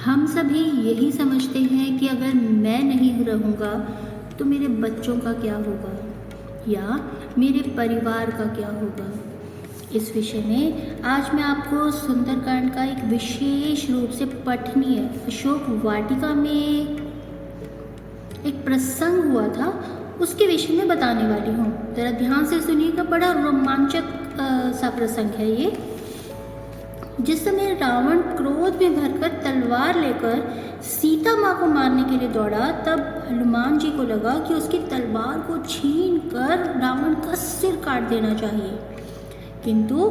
हम सभी यही समझते हैं कि अगर मैं नहीं रहूँगा तो मेरे बच्चों का क्या होगा या मेरे परिवार का क्या होगा। इस विषय में आज मैं आपको सुंदरकांड का एक विशेष रूप से पठनीय अशोक वाटिका में एक प्रसंग हुआ था, उसके विषय में बताने वाली हूँ। ज़रा ध्यान से सुनिएगा, बड़ा रोमांचक सा प्रसंग है ये। जिस समय रावण क्रोध में भरकर तलवार लेकर सीता माँ को मारने के लिए दौड़ा, तब हनुमान जी को लगा कि उसकी तलवार को छीन कर रावण का सिर काट देना चाहिए। किंतु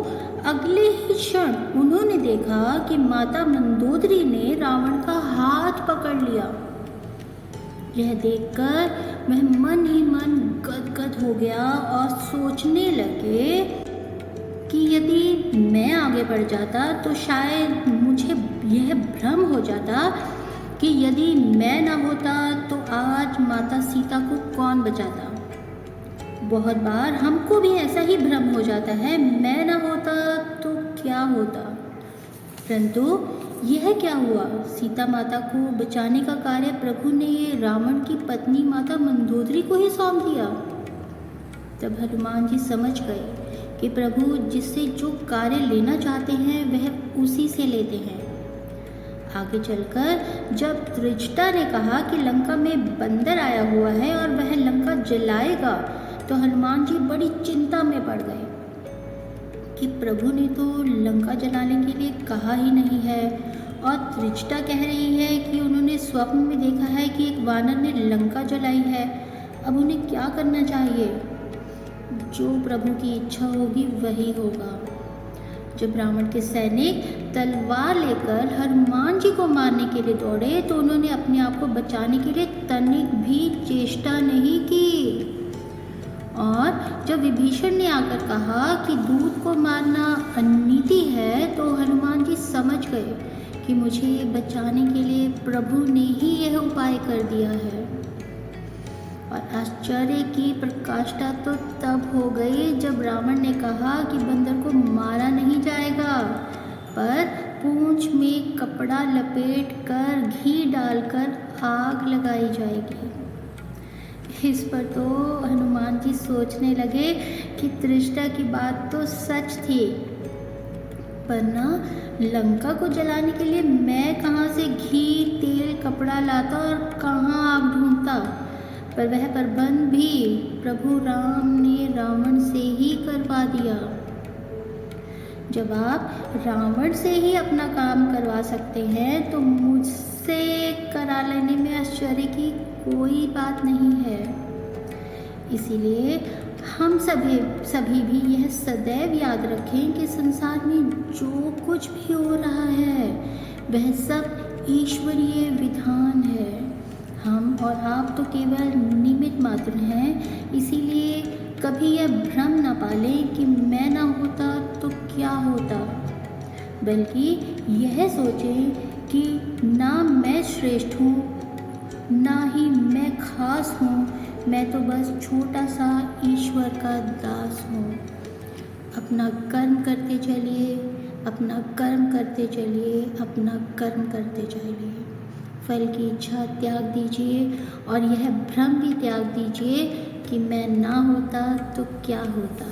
अगले ही क्षण उन्होंने देखा कि माता मंदोदरी ने रावण का हाथ पकड़ लिया। यह देखकर वह मन ही मन गदगद हो गया और सोचने लगे कि यदि मैं आगे बढ़ जाता तो शायद मुझे यह भ्रम हो जाता कि यदि मैं न होता तो आज माता सीता को कौन बचाता। बहुत बार हमको भी ऐसा ही भ्रम हो जाता है, मैं न होता तो क्या होता। परंतु यह क्या हुआ, सीता माता को बचाने का कार्य प्रभु ने रावण की पत्नी माता मंदोदरी को ही सौंप दिया। तब हनुमान जी समझ गए कि प्रभु जिससे जो कार्य लेना चाहते हैं वह उसी से लेते हैं। आगे चलकर जब त्रिजटा ने कहा कि लंका में बंदर आया हुआ है और वह लंका जलाएगा, तो हनुमान जी बड़ी चिंता में पड़ गए कि प्रभु ने तो लंका जलाने के लिए कहा ही नहीं है, और त्रिजटा कह रही है कि उन्होंने स्वप्न में देखा है कि एक वानर ने लंका जलाई है। अब उन्हें क्या करना चाहिए? जो प्रभु की इच्छा होगी वही होगा। जब रावण के सैनिक तलवार लेकर हनुमान जी को मारने के लिए दौड़े, तो उन्होंने अपने आप को बचाने के लिए तनिक भी चेष्टा नहीं की। और जब विभीषण ने आकर कहा कि दूत को मारना अनीति है, तो हनुमान जी समझ गए कि मुझे बचाने के लिए प्रभु ने ही यह उपाय कर दिया है। और आश्चर्य की प्रकाष्ठा तो तब हो गई जब रावण ने कहा कि बंदर को मारा नहीं जाएगा, पर पूंछ में कपड़ा लपेट कर घी डालकर आग लगाई जाएगी। इस पर तो हनुमान जी सोचने लगे कि त्रिजटा की बात तो सच थी, पर ना लंका को जलाने के लिए मैं कहाँ से घी तेल कपड़ा लाता और कहाँ आग ढूंढता। पर वह प्रबंध भी प्रभु राम ने रावण से ही करवा दिया। जब आप रावण से ही अपना काम करवा सकते हैं तो मुझसे करा लेने में आश्चर्य की कोई बात नहीं है। इसीलिए हम सभी भी यह सदैव याद रखें कि संसार में जो कुछ भी हो रहा है वह सब ईश्वरीय विधान है। हम और आप तो केवल निमित्त मात्र हैं। इसीलिए कभी यह भ्रम न पालें कि मैं ना होता तो क्या होता, बल्कि यह सोचें कि ना मैं श्रेष्ठ हूँ, ना ही मैं खास हूँ, मैं तो बस छोटा सा ईश्वर का दास हूँ। अपना कर्म करते चलिए, अपना कर्म करते चलिए, अपना कर्म करते चलिए। फल की इच्छा त्याग दीजिए और यह भ्रम भी त्याग दीजिए कि मैं ना होता तो क्या होता।